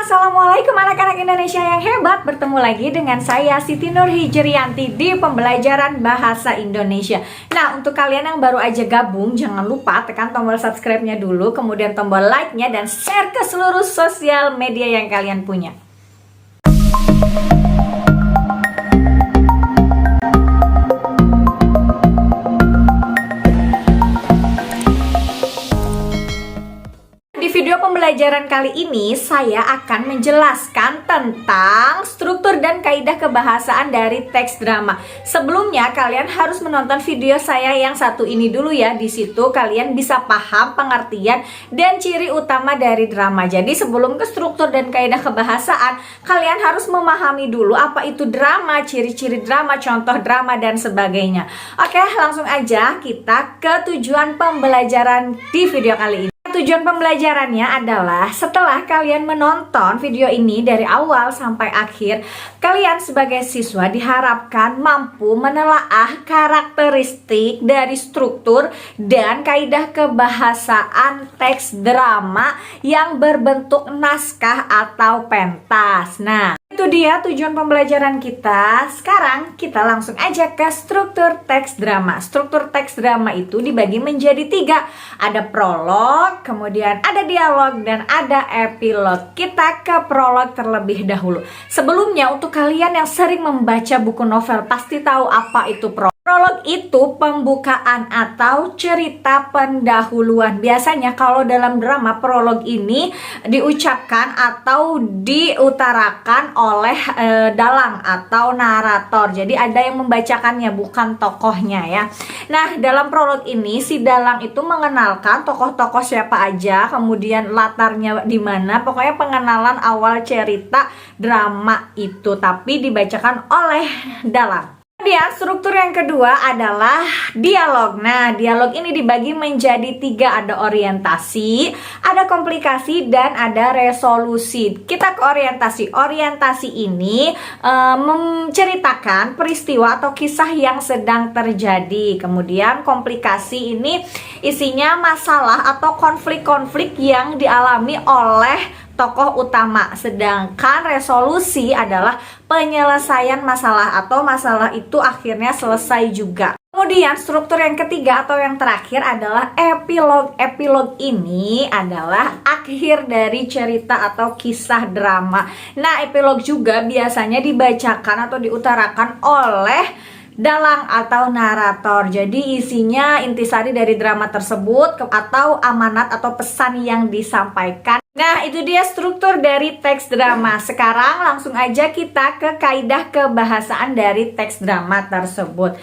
Assalamualaikum anak-anak Indonesia yang hebat. Bertemu lagi dengan saya Siti Nur Hijrianti di pembelajaran bahasa Indonesia. Nah, untuk kalian yang baru aja gabung, jangan lupa tekan tombol subscribe-nya dulu, kemudian tombol like-nya dan share ke seluruh sosial media yang kalian punya. Video pembelajaran kali ini saya akan menjelaskan tentang struktur dan kaidah kebahasaan dari teks drama. Sebelumnya kalian harus menonton video saya yang satu ini dulu ya. Di situ kalian bisa paham pengertian dan ciri utama dari drama. Jadi sebelum ke struktur dan kaidah kebahasaan, kalian harus memahami dulu apa itu drama, ciri-ciri drama, contoh drama dan sebagainya. Oke, langsung aja kita ke tujuan pembelajaran di video kali ini. Tujuan pembelajarannya adalah setelah kalian menonton video ini dari awal sampai akhir, kalian sebagai siswa diharapkan mampu menelaah karakteristik dari struktur dan kaidah kebahasaan teks drama yang berbentuk naskah atau pentas. Nah, itu dia tujuan pembelajaran kita. Sekarang kita langsung aja ke struktur teks drama. Struktur teks drama itu dibagi menjadi 3. Ada prolog, kemudian ada dialog, dan ada epilog. Kita ke prolog terlebih dahulu. Sebelumnya, untuk kalian yang sering membaca buku novel pasti tahu apa itu prolog. Prolog itu pembukaan atau cerita pendahuluan. Biasanya kalau dalam drama, prolog ini diucapkan atau diutarakan oleh dalang atau narator. Jadi ada yang membacakannya, bukan tokohnya ya. Nah, dalam prolog ini si dalang itu mengenalkan tokoh-tokoh siapa aja, kemudian latarnya di mana, pokoknya pengenalan awal cerita drama itu, tapi dibacakan oleh dalang. Kemudian struktur yang kedua adalah dialog. Nah, dialog ini dibagi menjadi 3. Ada orientasi, ada komplikasi, dan ada resolusi. Kita ke orientasi. Orientasi ini menceritakan peristiwa atau kisah yang sedang terjadi. Kemudian komplikasi ini isinya masalah atau konflik-konflik yang dialami oleh tokoh utama. Sedangkan resolusi adalah penyelesaian masalah atau masalah itu akhirnya selesai juga. Kemudian struktur yang ketiga atau yang terakhir adalah epilog. Epilog ini adalah akhir dari cerita atau kisah drama. Nah, epilog juga biasanya dibacakan atau diutarakan oleh dalang atau narator. Jadi isinya intisari dari drama tersebut atau amanat atau pesan yang disampaikan. Nah, itu dia struktur dari teks drama. Sekarang langsung aja kita ke kaidah kebahasaan dari teks drama tersebut.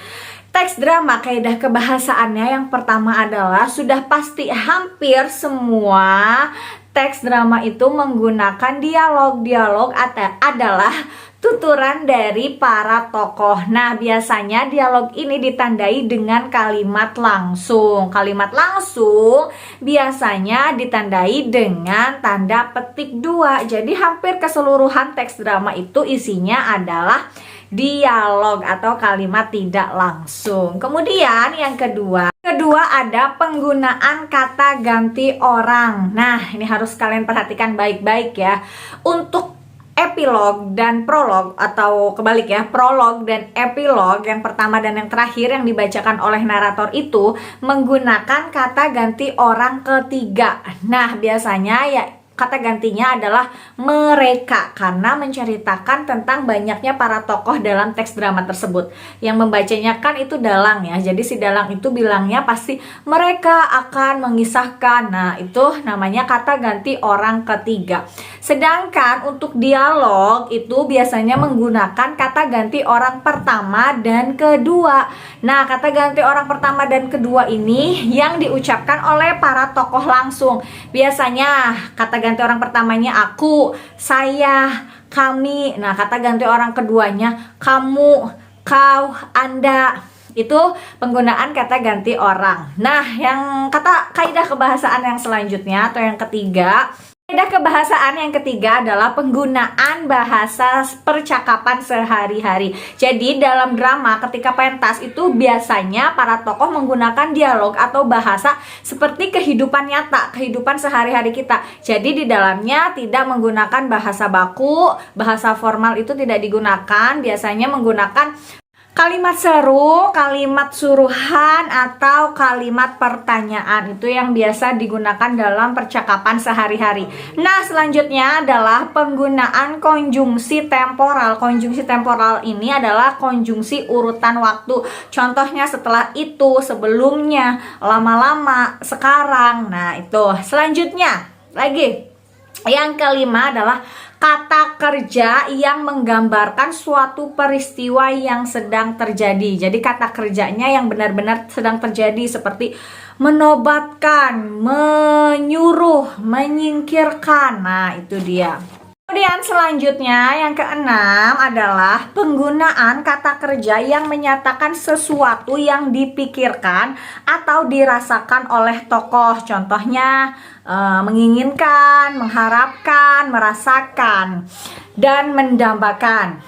Teks drama, kaidah kebahasaannya yang pertama adalah sudah pasti hampir semua teks drama itu menggunakan dialog. Dialog adalah tuturan dari para tokoh. Nah, biasanya dialog ini ditandai dengan kalimat langsung. Kalimat langsung biasanya ditandai dengan tanda petik 2. Jadi hampir keseluruhan teks drama itu isinya adalah dialog atau kalimat tidak langsung. Kemudian yang kedua ada penggunaan kata ganti orang. Nah, ini harus kalian perhatikan baik-baik ya. Untuk epilog dan prolog, atau kebalik ya, prolog dan epilog yang pertama dan yang terakhir yang dibacakan oleh narator itu menggunakan kata ganti orang ketiga. Nah, biasanya ya kata gantinya adalah mereka, karena menceritakan tentang banyaknya para tokoh dalam teks drama tersebut. Yang membacanya kan itu dalang ya. Jadi si dalang itu bilangnya pasti mereka akan mengisahkan. Nah, itu namanya kata ganti orang ketiga. Sedangkan untuk dialog itu biasanya menggunakan kata ganti orang pertama dan kedua. Nah, kata ganti orang pertama dan kedua ini yang diucapkan oleh para tokoh langsung. Biasanya kata ganti orang pertamanya aku, saya, kami. Nah, kata ganti orang keduanya kamu, kau, anda. Itu penggunaan kata ganti orang. Nah, yang kata kaidah kebahasaan yang selanjutnya atau yang ketiga Kaidah kebahasaan yang ketiga adalah penggunaan bahasa percakapan sehari-hari. Jadi dalam drama ketika pentas itu biasanya para tokoh menggunakan dialog atau bahasa seperti kehidupan nyata, kehidupan sehari-hari kita. Jadi di dalamnya tidak menggunakan bahasa baku, bahasa formal itu tidak digunakan, biasanya menggunakan kalimat seru, kalimat suruhan, atau kalimat pertanyaan. Itu yang biasa digunakan dalam percakapan sehari-hari. Nah, selanjutnya adalah penggunaan konjungsi temporal. Konjungsi temporal ini adalah konjungsi urutan waktu. Contohnya setelah itu, sebelumnya, lama-lama, sekarang. Nah, itu. Selanjutnya, lagi. Yang kelima adalah kata kerja yang menggambarkan suatu peristiwa yang sedang terjadi. Jadi kata kerjanya yang benar-benar sedang terjadi seperti menobatkan, menyuruh, menyingkirkan. Nah, itu dia. Kemudian selanjutnya yang keenam adalah penggunaan kata kerja yang menyatakan sesuatu yang dipikirkan atau dirasakan oleh tokoh. Contohnya menginginkan, mengharapkan, merasakan, dan mendambakan.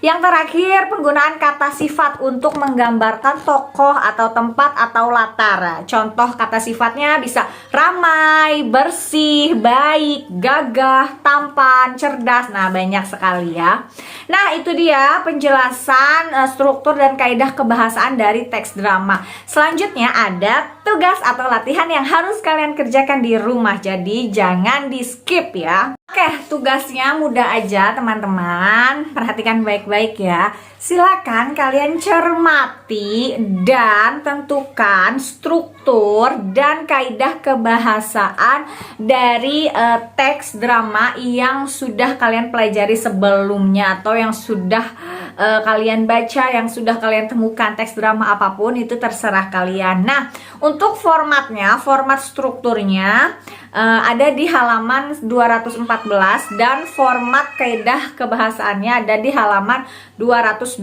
Yang terakhir, penggunaan kata sifat untuk menggambarkan tokoh atau tempat atau latar. Contoh kata sifatnya bisa ramai, bersih, baik, gagah, tampan, cerdas. Nah, banyak sekali ya. Nah, itu dia penjelasan struktur dan kaidah kebahasaan dari teks drama. Selanjutnya ada tugas atau latihan yang harus kalian kerjakan di rumah. Jadi jangan di skip ya. Oke, tugasnya mudah aja teman-teman. Perhatikan baik-baik ya. Silakan kalian cermati dan tentukan struktur dan kaidah kebahasaan dari teks drama yang sudah kalian pelajari sebelumnya atau yang sudah kalian baca, yang sudah kalian temukan. Teks drama apapun itu terserah kalian. Nah, untuk formatnya, format strukturnya ada di halaman 214 dan format kaidah kebahasaannya ada di halaman 220.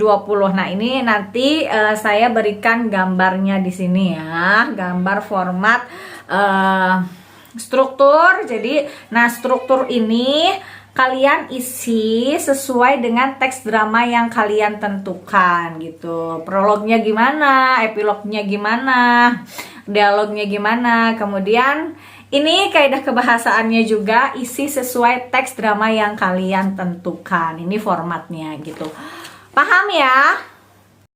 Nah, ini nanti saya berikan gambarnya di sini ya, gambar format struktur. Jadi, nah struktur ini kalian isi sesuai dengan teks drama yang kalian tentukan gitu. Prolognya gimana, epilognya gimana, dialognya gimana. Kemudian ini kaidah kebahasaannya juga isi sesuai teks drama yang kalian tentukan. Ini formatnya gitu. Paham ya?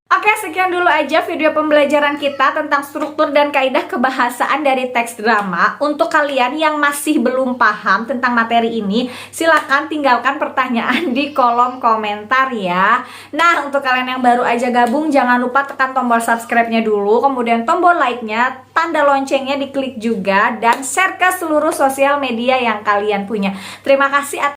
Oke, sekian dulu aja video pembelajaran kita tentang struktur dan kaidah kebahasaan dari teks drama. Untuk kalian yang masih belum paham tentang materi ini, silakan tinggalkan pertanyaan di kolom komentar ya. Nah, untuk kalian yang baru aja gabung, jangan lupa tekan tombol subscribe-nya dulu, kemudian tombol like-nya, tanda loncengnya diklik juga, dan share ke seluruh sosial media yang kalian punya. Terima kasih atas